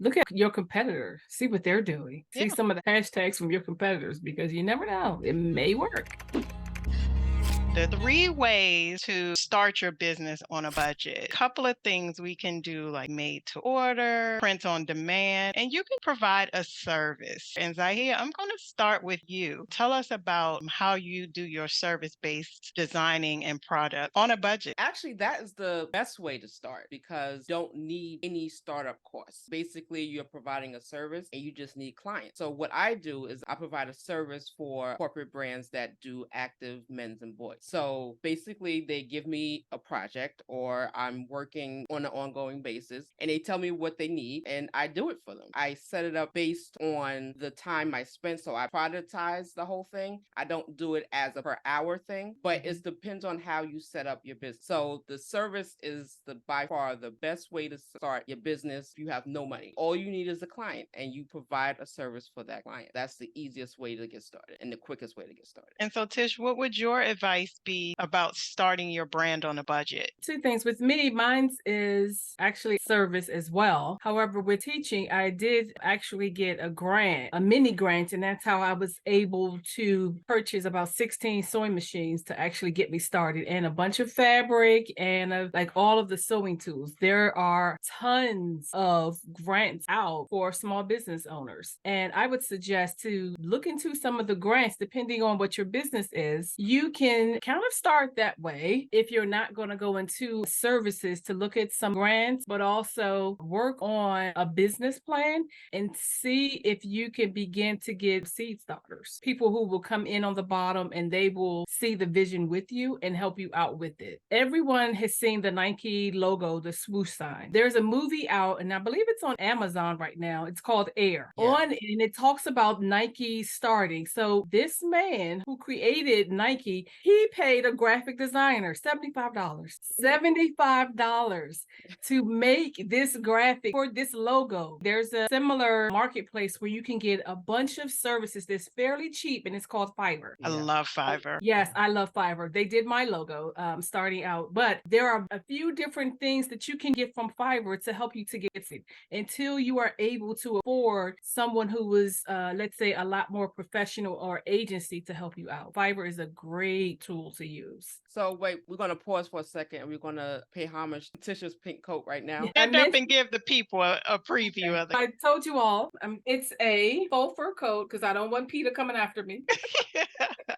Look at your competitor, see what they're doing, Yeah. see some of the hashtags from your competitors because you never know. It may work. The three ways to start your business on a budget. Couple of things we can do like made to order, print on demand, and you can provide a service. And Zahia, I'm going to start with you. Tell us about how you do your service-based designing and product on a budget. Actually, that is the best way to start because you don't need any startup costs. Basically, you're providing a service and you just need clients. So what I do is I provide a service for corporate brands that do active men's and boys. So basically, they give me a project or I'm working on an ongoing basis and they tell me what they need and I do it for them. I set it up based on the time I spent. So I productize the whole thing. I don't do it as a per hour thing, but it depends on how you set up your business. So the service is the by far the best way to start your business if you have no money. All you need is a client and you provide a service for that client. That's the easiest way to get started and the quickest way to get started. And so, Tish, what would your advice be about starting your brand on a budget? Two things with me, mine's is actually service as well. However, with teaching, I did actually get a grant, a mini grant, and that's how I was able to purchase about 16 sewing machines to actually get me started and a bunch of fabric and like all of the sewing tools. There are tons of grants out for small business owners. And I would suggest to look into some of the grants depending on what your business is. You can kind of start that way if you're not going to go into services to look at some grants, but also work on a business plan and see if you can begin to get seed starters, people who will come in on the bottom and they will see the vision with you and help you out with it. Everyone has seen the Nike logo, the swoosh sign. There's a movie out, and I believe it's on Amazon right now. It's called Air. Yeah. And it talks about Nike starting. So this man who created Nike, he paid a graphic designer $75. $75 to make this graphic for this logo. There's a similar marketplace where you can get a bunch of services that's fairly cheap, and it's called Fiverr. I love Fiverr. Yes, I love Fiverr. They did my logo starting out, but there are a few different things that you can get from Fiverr to help you to get it until you are able to afford someone who was, let's say, a lot more professional or agency to help you out. Fiverr is a great tool to use. So wait, we're going to pause for a second and we're going to pay homage to Tisha's pink coat right now. Stand up and give the people a preview of it. I told you all, it's a faux fur coat because I don't want Peter coming after me.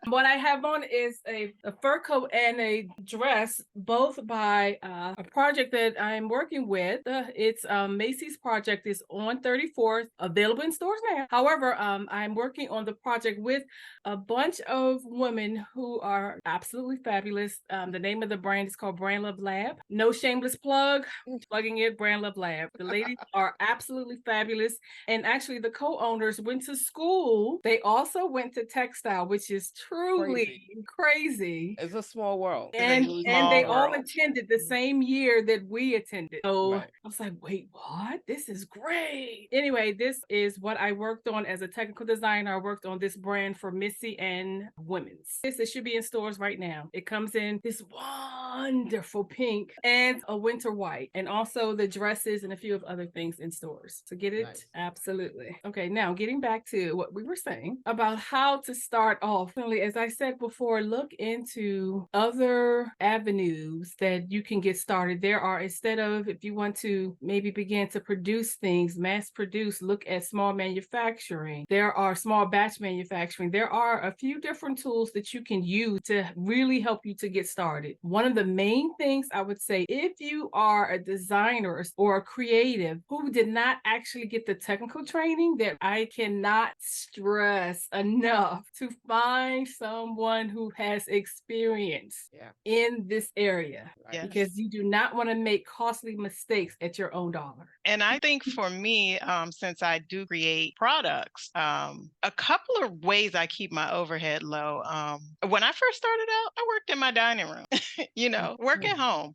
What I have on is a fur coat and a dress, both by a project that I'm working with. It's Macy's project is on 34th, available in stores now. However, I'm working on the project with a bunch of women who are absolutely fabulous. The name of the brand is called Brand Love Lab. No shameless plug, plugging it, Brand Love Lab. The ladies are absolutely fabulous. And actually, the co-owners went to school. They also went to textile, which is truly crazy. It's a small world. And really they small all world. attended the same year that we attended. So Right. I was like, wait, what? This is great. Anyway, this is what I worked on as a technical designer. I worked on this brand for Missy and Women's. It should be in stores right now. It comes in this wonderful pink and a winter white, and also the dresses and a few of other things in stores. So get it? Nice. Absolutely. Okay, now getting back to what we were saying about how to start off. As I said before, look into other avenues that you can get started. There are, instead of, if you want to maybe begin to produce things, mass produce, look at small manufacturing. There are small batch manufacturing. There are a few different tools that you can use to really help you to get started. One of the main things I would say, if you are a designer or a creative who did not actually get the technical training, that I cannot stress enough to find someone who has experience in this area. Yes. Because you do not want to make costly mistakes at your own dollar. And I think for me, since I do create products, a couple of ways I keep my overhead low. When I first started out, I worked in my dining room, work at home.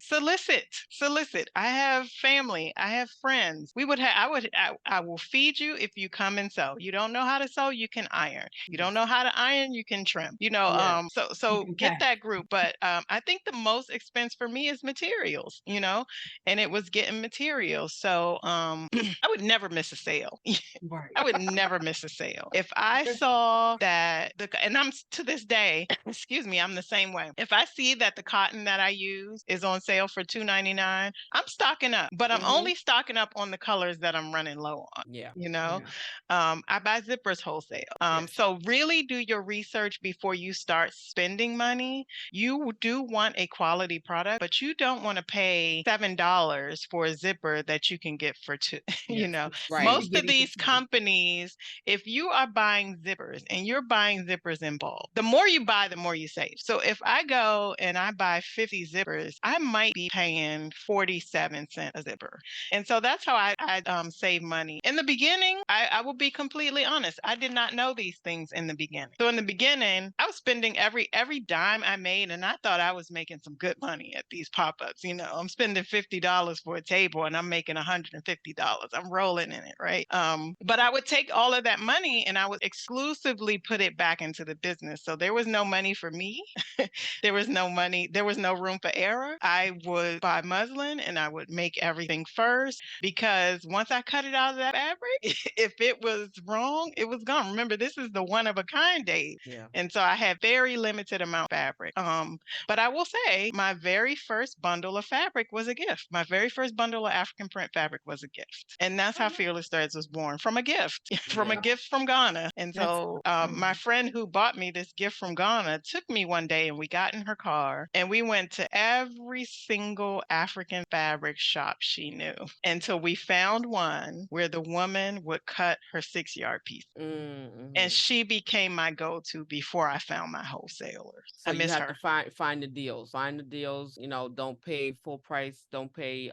Solicit. I have family. I have friends. I will feed you if you come and sew. You don't know how to sew, you can iron. You don't know how to iron, you can trim. Yeah. You So can get pack. that group. But I think the most expense for me is materials. And it was getting materials. So I would never miss a sale. Right. I would never miss a sale. If I saw that and I'm to this day, excuse me, I'm the same way. If I see that the cotton that I use is on sale for $2.99, I'm stocking up, but I'm only stocking up on the colors that I'm running low on. Yeah. Yeah. I buy zippers wholesale. Yes. So really do your research before you start spending money. You do want a quality product, but you don't want to pay $7 for a zipper that you can get for two. Yes. Right. Most of Itty-bitty these patootie. companies, if you are buying zippers and you're buying zippers in bulk, the more you buy, the more you save. So if I go and I buy 50 zippers, I might be paying 47 cents a zipper. And so that's how I save money. In the beginning, I will be completely honest. I did not know these things in the beginning. So in the beginning, I was spending every dime I made, and I thought I was making some good money at these pop-ups. I'm spending $50 for a table and I'm making $150. I'm rolling in it, right? But I would take all of that money and I would exclusively put it back into the business. So there was no money for me. There was no money, there was no room for error. I would buy muslin and I would make everything first, because once I cut it out of that fabric, if it was wrong, it was gone. Remember, this is the one of a kind days. Yeah. And so I had very limited amount of fabric. But I will say my very first bundle of fabric was a gift. My very first bundle of African print fabric was a gift. And that's how Fearless Threads was born, from a gift, from a Yeah. gift from Ghana. And That's so awesome. my friend who bought me this gift from Ghana took me one day and we got in her car and we went to every single African fabric shop she knew until we found one where the woman would cut her 6-yard piece. And she became my go-to before I found my wholesalers. So I you miss have her. to find the deals. Find the deals. Don't pay full price. Don't pay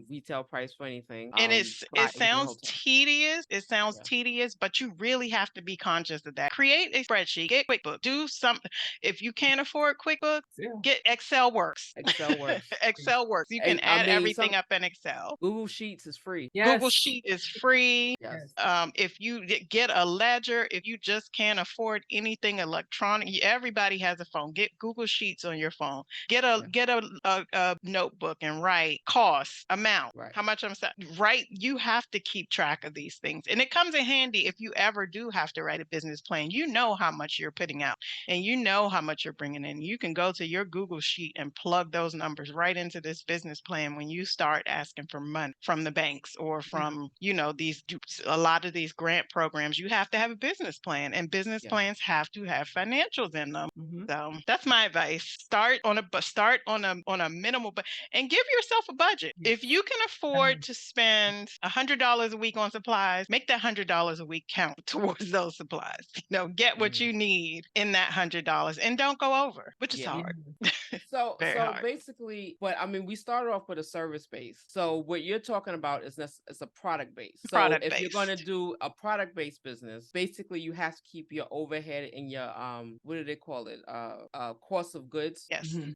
retail price for anything. And it Buy everything sounds wholesale. tedious. It sounds Yeah. tedious, but you really have to be conscious of that. Create a spreadsheet, get QuickBooks, do something. If you can't afford QuickBooks, Yeah. get Excel Works. Excel works. Excel Works. You can And I add mean, everything up in Excel. Google Sheets is free. Google Yes. Sheet is free. Yes. If you get a ledger, if you just can't afford anything electronic, everybody has a phone. Get Google Sheets on your phone. Get a notebook and write cost, amount, Right. how much I'm right. You have to keep track of these things, and it comes in handy if you ever do have to write a business plan. You know how much you're putting out, and you know how much you're bringing in. You can go to your Google Sheet and plug those numbers right into this business plan when you start asking for money from the banks or from a lot of these grant programs. You have to have a business plan, and business plans have to have financials in them. So that's my advice. Start on a minimal, and give yourself a budget. If you can afford to spend $100 a week on supplies, make that $100 a week count towards those supplies. Get what you need in that $100 and don't go over, which is hard. So hard. basically, but I mean, we started off with a service base. So what you're talking about is a product base. So if you're going to do a product based business, basically you have to keep your overhead and your what do they call it? Cost of goods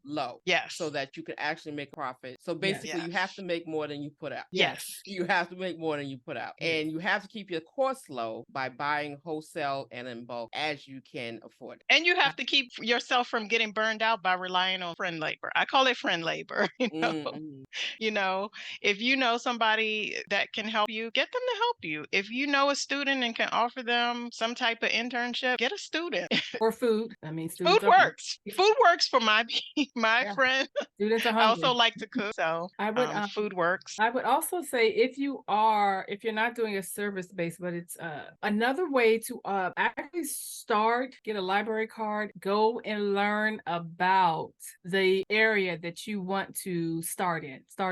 low. Yes. So that you can actually make a profit. So basically you have to make more than you put out. Yes. You have to make more than you put out. And you have to keep your costs low by buying wholesale and in bulk as you can afford it. And you have to keep yourself from getting burned out by relying on friend labor. I call it friend labor. If you know somebody that can help you, get them to help you. If you know a student and can offer them some type of internship, get a student. Or food. I mean, food works. Food works for my friend. Students are I also hungry. like to cook, so food works. I would also say if you're not doing a service base, but it's another way to actually get a library card, go and learn about the area that you want to start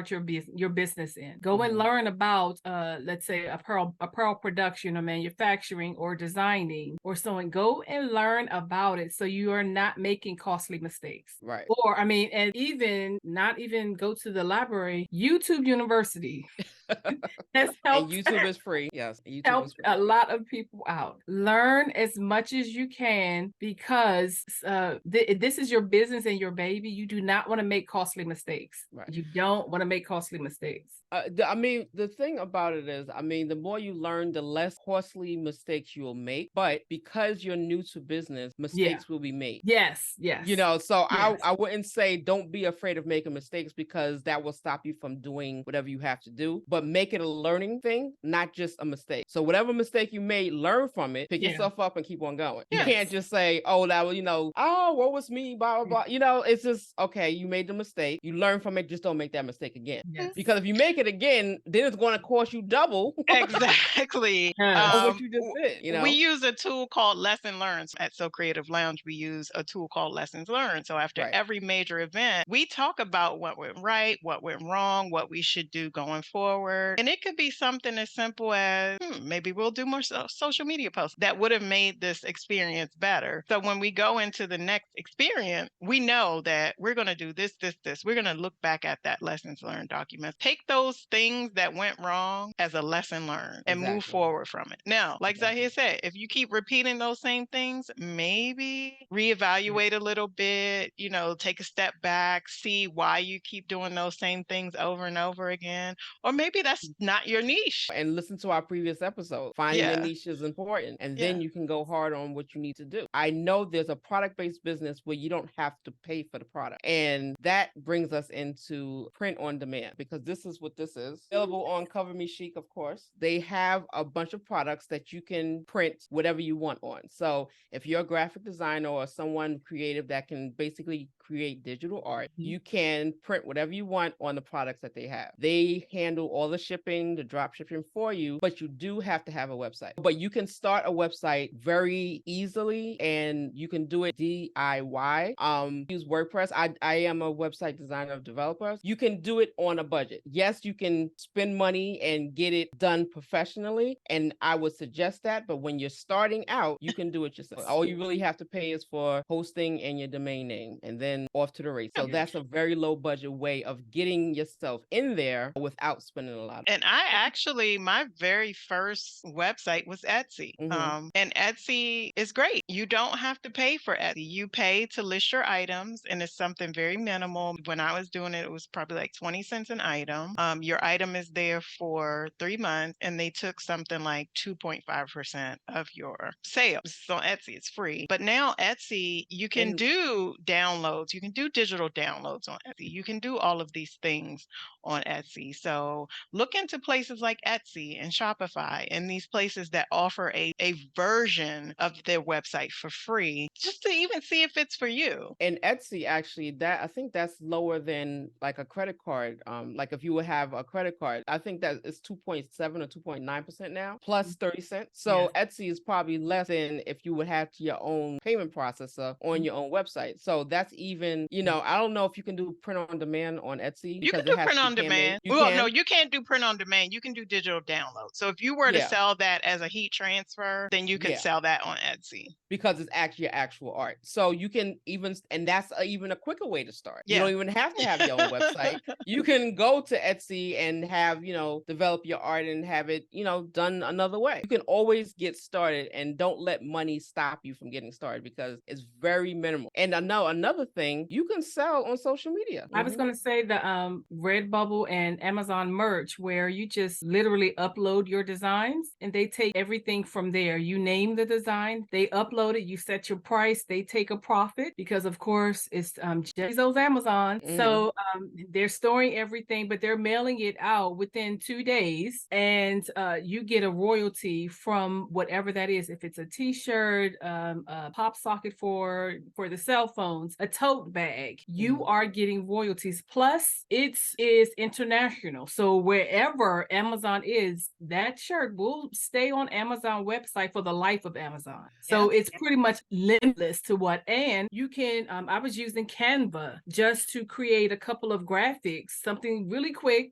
your business in. Go and learn about let's say apparel production or manufacturing or designing or sewing. Go and learn about it so you are not making costly mistakes. Right. Or and even not even go to the library, YouTube University. That's And helped YouTube is free. Yes, YouTube is helped free. a lot of people out. Learn as much as you can because this is your business and your baby. You do not want to make costly mistakes. Right. You don't want to make costly mistakes. I mean, the thing about it is, I mean, the more you learn, the less costly mistakes you will make. But because you're new to business, Yeah. mistakes will be made. Yes. Yes. You know, so Yes. I wouldn't say don't be afraid of making mistakes because that will stop you from doing whatever you have to do, but make it a learning thing, not just a mistake. So whatever mistake you made, learn from it, pick Yeah. yourself up and keep on going. You Yes. can't just say, oh, that was, oh, what was me, blah, blah, blah. You know, it's just, okay, you made the mistake. You learn from it. Just don't make that mistake again. Yes. Because if you make it again, then it's going to cost you double Exactly. Yes. of what you just did, We use a tool called Lesson Learned. At So Creative Lounge, we use a tool called Lessons Learned. So after Right. every major event, we talk about what went right, what went wrong, what we should do going forward. And it could be something as simple as maybe we'll do more social media posts that would have made this experience better. So when we go into the next experience, we know that we're going to do this, this, this. We're going to look back at that Lessons Learned document. Take those things that went wrong as a lesson learned and move forward from it. Now, like Zahir said, if you keep repeating those same things, maybe reevaluate a little bit, take a step back, see why you keep doing those same things over and over again. Or maybe that's not your niche. And listen to our previous episode. Finding your niche is important. And then you can go hard on what you need to do. I know there's a product-based business where you don't have to pay for the product. And that brings us into print on demand, because this is what this is. Available on Cover Me Chic, of course. They have a bunch of products that you can print whatever you want on. So if you're a graphic designer or someone creative that can basically create digital art, you can print whatever you want on the products that they have. They handle all the shipping, the drop shipping for you, but you do have to have a website. But you can start a website very easily and you can do it DIY. Use WordPress. I am a website designer of developers. You can do it on a budget. Yes, you can spend money and get it done professionally, and I would suggest that, but when you're starting out, you can do it yourself. All you really have to pay is for hosting and your domain name, and then off to the race. So that's a very low budget way of getting yourself in there without spending a lot. And my very first website was Etsy. And Etsy is great. You don't have to pay for Etsy. You pay to list your items, and it's something very minimal. When I was doing it, it was probably like 20 cents an item. Your item is there for 3 months, and they took something like 2.5% of your sales. So Etsy, it's free. But now Etsy, you can do downloads. You can do digital downloads on Etsy. You can do all of these things on Etsy. So look into places like Etsy and Shopify and these places that offer a version of their website for free, just to even see if it's for you. And Etsy, actually, I think that's lower than like a credit card. Like if you would have a credit card, I think that it's 2.7 or 2.9% now, plus 30 cents. So Etsy is probably less than if you would have your own payment processor on your own website. So that's even, I don't know if you can do print on demand on Etsy. You can do print on demand. No, you can't do print on demand. You can do digital download. So if you were to sell that as a heat transfer, then you could sell that on Etsy. Because it's actually actual art. So you can even, and that's even a quicker way to start. You don't even have to have your own website. You can go to Etsy and have, develop your art and have it, done another way. You can always get started, and don't let money stop you from getting started because it's very minimal. And I know another thing, you can sell on social media. I was going to say the Redbubble and Amazon merch, where you just literally upload your designs and they take everything from there. You name the design, they upload it, you set your price, they take a profit because of course it's Bezos Amazon. So they're storing everything, but they're mailing it out within 2 days, and you get a royalty from whatever that is. If it's a t-shirt, a pop socket for the cell phones, a tote bag, you are getting royalties. Plus it is international, so wherever Amazon is, that shirt will stay on Amazon website for the life of Amazon. So it's pretty much limitless to what. And you can I was using Canva just to create a couple of graphics, something really quick,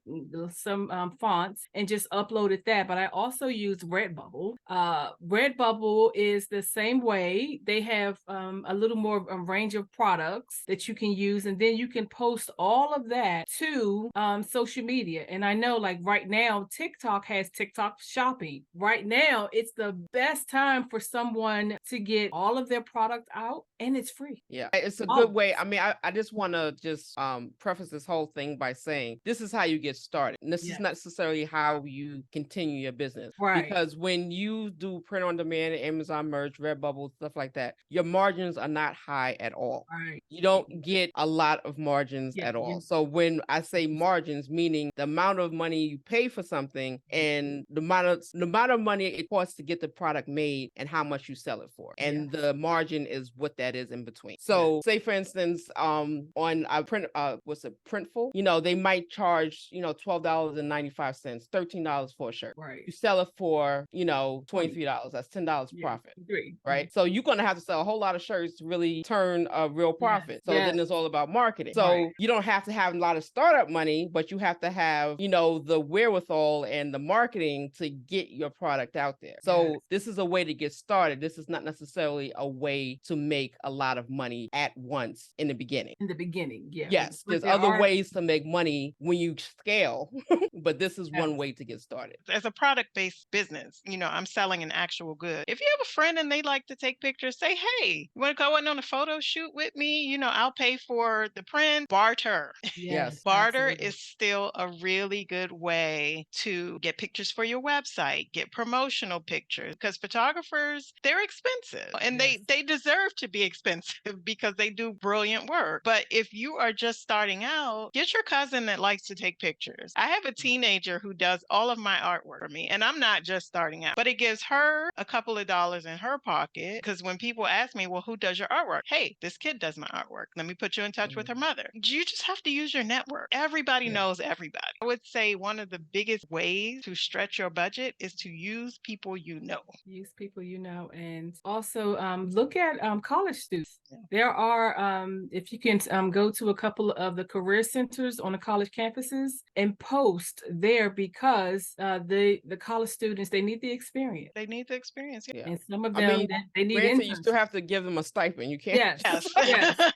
some fonts, and just uploaded that. But I also used Redbubble. Redbubble is the same way. They have a little more range of products that you can use, and then you can post all of that to social media. And I know like right now, TikTok has TikTok shopping. Right now, it's the best time for someone to get all of their product out and it's free. Yeah, it's a good Oh, way. I mean, I just want to just preface this whole thing by saying this is how you get started. And this is yes. not necessarily how you continue your business. Right. Because when you do print on demand, Amazon Merch, Redbubble, stuff like that, your margins are not high at all. Right. You don't get a lot of margins Yeah. at all. You, So when I say margins, meaning the amount of money you pay for something and the amount of money it costs to get the product made and how much you sell it for. yeah. And the margin is what that is in between. So say for instance, on I print what's it, Printful, they might charge, $12.95, $13 for a shirt. Right. You sell it for, $20. $23. That's $10 Yeah. profit. Agree. Right. So you're going to have to sell a whole lot of shirts to really turn a real Yes. profit. So then Yes. it's all about marketing. So Right. you don't have to have a lot of startup money, but you have to have, the wherewithal and the marketing to get your product out there. So Yes. this is a way to get started. This is not necessarily a way to make a lot of money at once in the beginning. In the beginning, yeah. Yes, But there's there other are ways to make money when you scale, but this is one yes. way to get started. As a product-based business, I'm selling an actual good. If you have a friend and they like to take pictures, say, hey, you want to go in on a photo shoot with me? I'll pay for the print. Barter. Yes. Barter Absolutely. is still a really good way to get pictures for your website, get promotional pictures, because photographers, they're expensive and Yes. they deserve to be expensive because they do brilliant work. But if you are just starting out, get your cousin that likes to take pictures. I have a teenager who does all of my artwork for me, and I'm not just starting out, but it gives her a couple of dollars in her pocket because when people ask me, well, who does your artwork? Hey, this kid does my artwork. Let me put you in touch with her mother. You just have to use your network. Everybody Yeah. knows everybody. I would say one of the biggest ways to stretch your budget is to use people you know. Use people you know, and also look at college students. Yeah. There are, if you can go to a couple of the career centers on the college campuses and post there because the college students, they need the experience. They need the experience. Yeah. Yeah. And some of I them, mean, they need granted, you still internships. have to give them a stipend. You can't. Yes. Yes. Yes.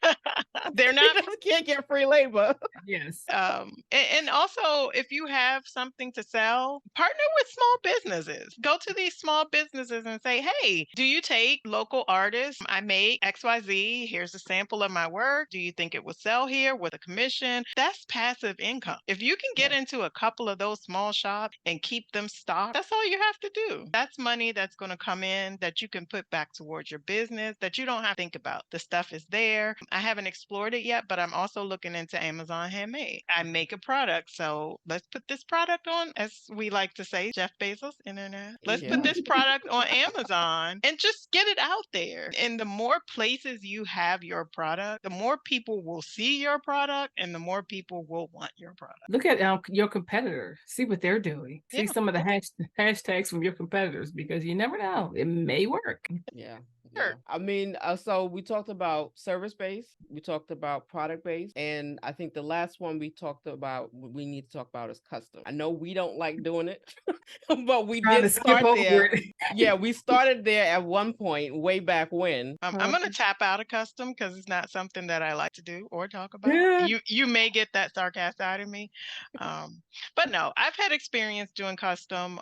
They're not. Can't get free labor. Yes. And also, if you have something to sell, partner with small businesses. Go to these small businesses and say, hey, do you take local artists? I made XYZ. Here's a sample of my work. Do you think it will sell here with a commission? That's passive income. If you can get into a couple of those small shops and keep them stocked, that's all you have to do. That's money that's going to come in that you can put back towards your business that you don't have to think about. The stuff is there. I haven't explored it yet, but I'm also looking into Amazon Handmade. I make a product. So let's put this product on, as we like to say, Jeff Bezos, internet. Let's Yeah. put this product on Amazon and just get it out there. And the more places you have your product, the more people will see your product and the more people will want your product. Look at your competitor. See what they're doing. See Yeah. some of the hashtags from your competitors because you never know. It may work. Yeah. Sure. Yeah. I mean, so we talked about service-based, we talked about product-based, and I think the last one we need to talk about is custom. I know we don't like doing it, but we Trying to did skip start over there. it. Yeah, we started there at one point, way back when. I'm going to tap out of custom because it's not something that I like to do or talk about. Yeah. You may get that sarcasm out of me, but no, I've had experience doing custom.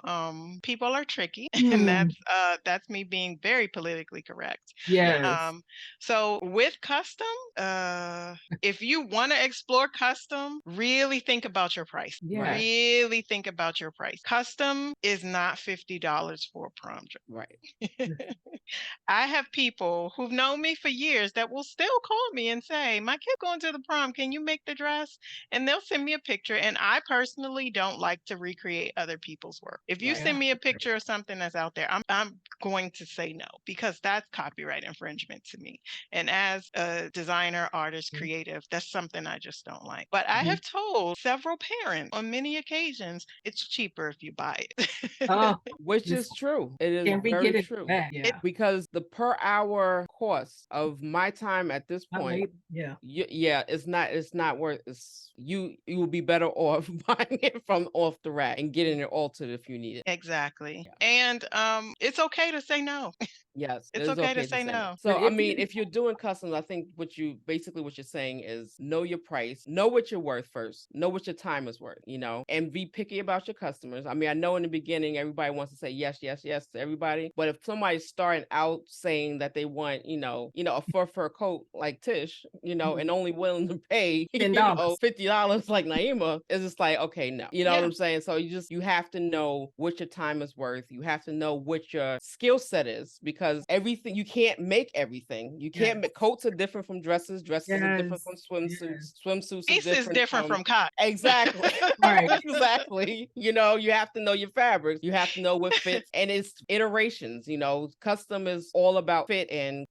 People are tricky, and that's me being very politically correct. Yes. So with custom, if you want to explore custom, really think about your price. Yeah. Really think about your price. Custom is not $50 for a prom dress. Right. I have people who've known me for years that will still call me and say, my kid's going to the prom. Can you make the dress? And they'll send me a picture. And I personally don't like to recreate other people's work. If you Right. send me a picture of something that's out there, I'm going to say no because that's copyright infringement to me. And as a designer, artist, creative, that's something I just don't like. But I have told several parents on many occasions, it's cheaper if you buy it. Oh, Which is true. It is can we very get it true. back? Yeah. Because the per hour cost of my time at this I point, yeah. yeah, it's not worth. You will be better off buying it from off the rack and getting it altered if you need it. Exactly. Yeah. And it's okay to say no. Yes, it It's is okay to okay to say say no. no. So, But I if mean, you if you're doing customs, I think what you're saying is know your price, know what you're worth first, know what your time is worth, and be picky about your customers. I mean, I know in the beginning, everybody wants to say yes, yes, yes to everybody. But if somebody's starting out saying that they want, a fur coat like Tish, and only willing to pay, $10. $50 like Naima, it's just like, okay, no. You know what Yeah. I'm saying? So you have to know what your time is worth. You have to know what your skill set is because everything you can't make everything. You Yes. can't make coats are different from dresses. Dresses are different Yes. from Yes. swimsuits. Swimsuits are Ace is different different from from cotton. exactly. Right. Exactly. You have to know your fabrics. You have to know what fits and it's iterations, custom is all about fit and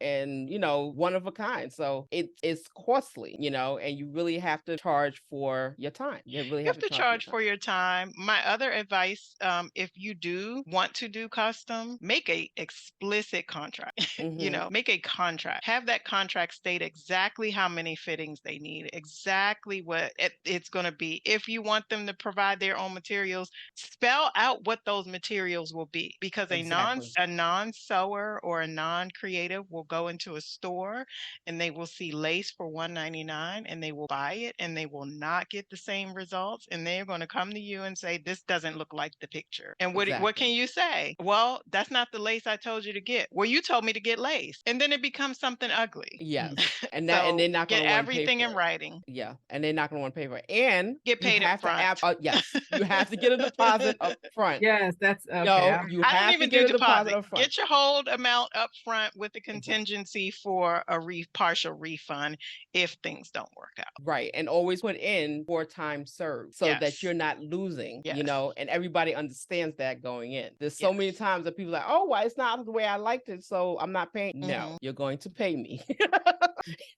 one of a kind. So it's costly, and you really have to charge for your time. You really You have have to to charge for your charge time. for your time. My other advice, if you do want to do custom, make a explicit contract. Mhm. Make a contract. Have that contract state exactly how many fittings they need, exactly what it's going to be. If you want them to provide their own materials, spell out what those materials will be because Exactly. a non-sewer or a non-creative will go into a store and they will see lace for 199 and they will buy it and they will not get the same results and they're going to come to you and say this doesn't look like the picture. And what can Exactly. you say? Well, that's not the lace I told you to get. Well, you told me to get lace. And then it becomes something ugly. Yes. And So they're not going get to want to pay everything in for it. writing. Yeah, and they're not going to want to pay for it. And Get you paid up have to front. yes, you have to get a deposit up front. Yes, that's okay. No, you I don't have to even do get a deposit deposit. up front. Get your hold amount up front with the Exactly. contingency for a partial refund if things don't work out. Right. And always put in for time served so that Yes. you're not losing, Yes. and everybody understands that going in. There's so many Yes. times that people are like, oh, well, it's not the way I liked it, so I'm not paying. No, Mhm. you're going to pay me.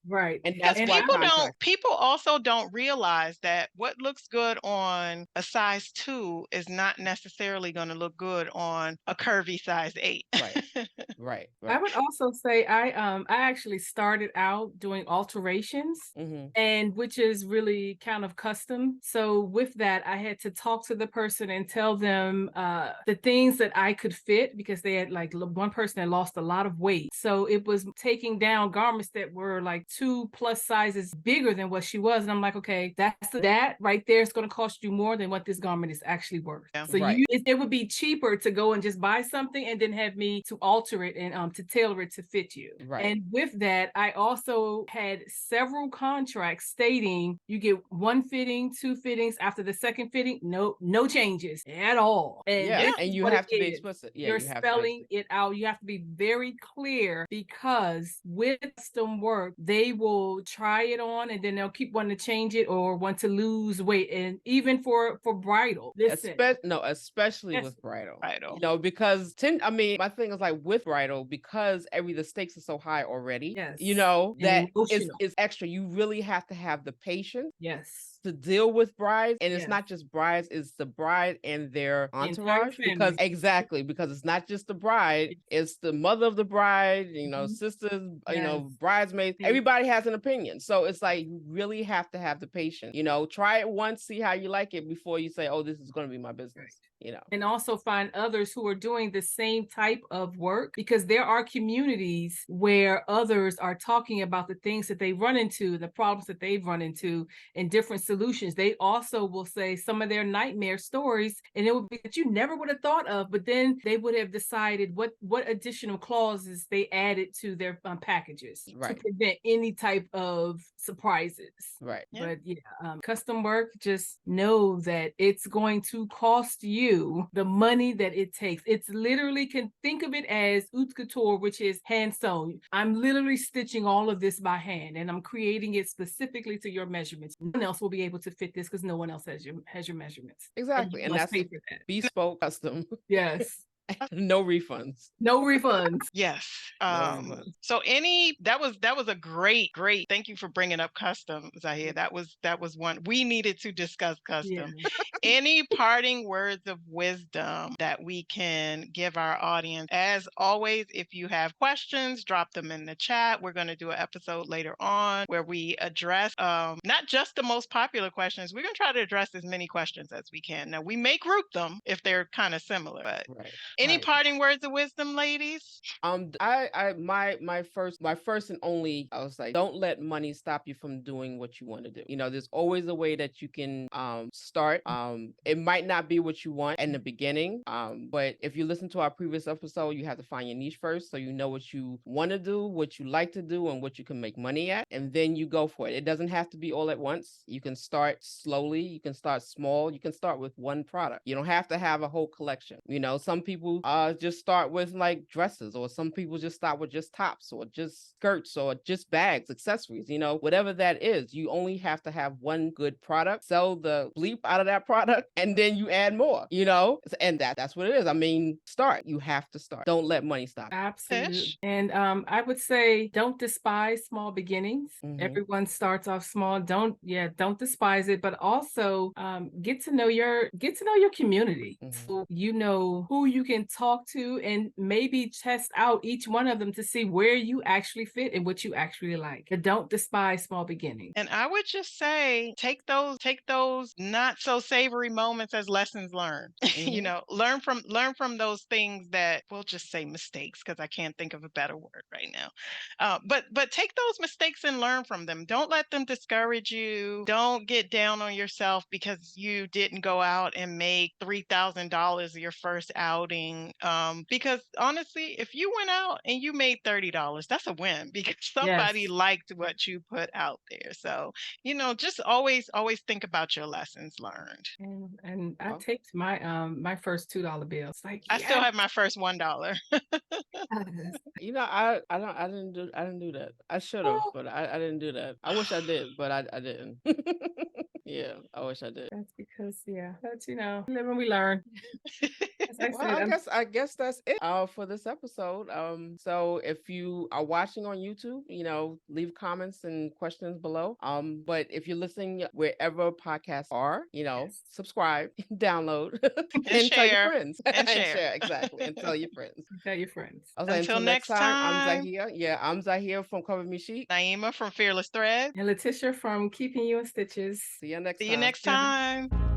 Right. And Because that's And why contracts. people also don't realize that what looks good on a size 2 is not necessarily going to look good on a curvy size 8. Right. Right. I Right. would also say I actually started out doing alterations Mm-hmm. and which is really kind of custom. So with that, I had to talk to the person and tell them the things that I could fit because they had like one person had lost a lot of weight. So it was taking down garments that were like 2+ sizes bigger than what she was. And I'm like, okay, that right there is going to cost you more than what this garment is actually worth. Yeah. So Right. it would be cheaper to go and just buy something and then have me to alter it and to tailor it to fit you. Right. And with that, I also had several contracts stating you get one fitting, two fittings. After the second fitting, no changes at all. And Yeah. this And is you what it have to be is. explicit. Yeah, You're you have to be spelling explicit. it out. You have to be very clear because with custom work, they will try it on and then they'll keep wanting to change it or want to lose weight. And even for bridal, listen. Especially Yes, with bridal. Bridal. Because I mean, my thing is like with bridal, because the stakes are so high already, yes. that And emotional. is extra. You really have to have the patience Yes. to deal with brides. And it's Yes. not just brides, it's the bride and their The entire entourage. Because family. because it's not just the bride, it's the mother of the bride, Mhm. sisters, Yes. bridesmaids. Yes. Everybody has an opinion. So it's like you really have to have the patience. Try it once, see how you like it before you say, oh, this is going to be my business. And also find others who are doing the same type of work because there are communities where others are talking about the things that they run into, the problems that they've run into, and different solutions. They also will say some of their nightmare stories, and it would be that you never would have thought of, but then they would have decided what additional clauses they added to their packages to Right. prevent any type of surprises. Right. Yeah. But yeah, custom work, just know that it's going to cost you the money that it takes. It's literally, can think of it as haute couture, which is hand sewn. I'm literally stitching all of this by hand and I'm creating it specifically to your measurements. No one else will be able to fit this because no one else has your measurements. Exactly. And you And must that's pay for that. bespoke custom. Yes. No refunds. No refunds. Yes. No refunds. So that was a great. Thank you for bringing up custom, Zahir. That was one we needed to discuss Yeah. custom. Any parting words of wisdom that we can give our audience? As always, if you have questions, drop them in the chat. We're going to do an episode later on where we address not just the most popular questions. We're going to try to address as many questions as we can. Now we may group them if they're kind of similar, but Right. Any Right. parting words of wisdom, ladies? My first and only, I was like, don't let money stop you from doing what you want to do. There's always a way that you can start. It might not be what you want in the beginning, but if you listen to our previous episode, you have to find your niche first, so you know what you want to do, what you like to do, and what you can make money at, and then you go for it. It doesn't have to be all at once. You can start slowly. You can start small. You can start with one product. You don't have to have a whole collection. Some people just start with like dresses, or some people just start with just tops, or just skirts, or just bags, accessories, whatever that is. You only have to have one good product, sell the bleep out of that product, and then you add more, and that's what it is. I mean, start. You have to start. Don't let money stop you. Absolutely. Tish? And I would say don't despise small beginnings. Mhm. Everyone starts off small. Don't despise it, but also get to know your community. Mhm. So you know who you can talk to, and maybe test out each one of them to see where you actually fit and what you actually like. But don't despise small beginnings. And I would just say take those not so savory moments as lessons learned. Mhm. Learn from those things that we'll just say mistakes, because I can't think of a better word right now. But take those mistakes and learn from them. Don't let them discourage you. Don't get down on yourself because you didn't go out and make $3,000 your first outing. Because honestly, if you went out and you made $30, that's a win because somebody Yes. liked what you put out there. So, just always think about your lessons learned. And I Oh. taped my first $2 bill. It's like, I still yes. have my first $1. I didn't do that. I should have, Oh, but I didn't do that. I wish I did, but I didn't. Yeah, I wish I did. that's because, but we live and we learn. As I Well, said, I guess that's it for this episode. So if you are watching on YouTube, leave comments and questions below. But if you're listening wherever podcasts are, yes. subscribe, download, And and tell your share. friends And and share. share, exactly, and tell your friends. Tell your friends. I was like, Until until next next time, I'm time, Zahia. Yeah, I'm Zahia from Cover Me Sheet. Naima from Fearless Thread. And Letitia from Keeping You in Stitches. See you next See you time. next time.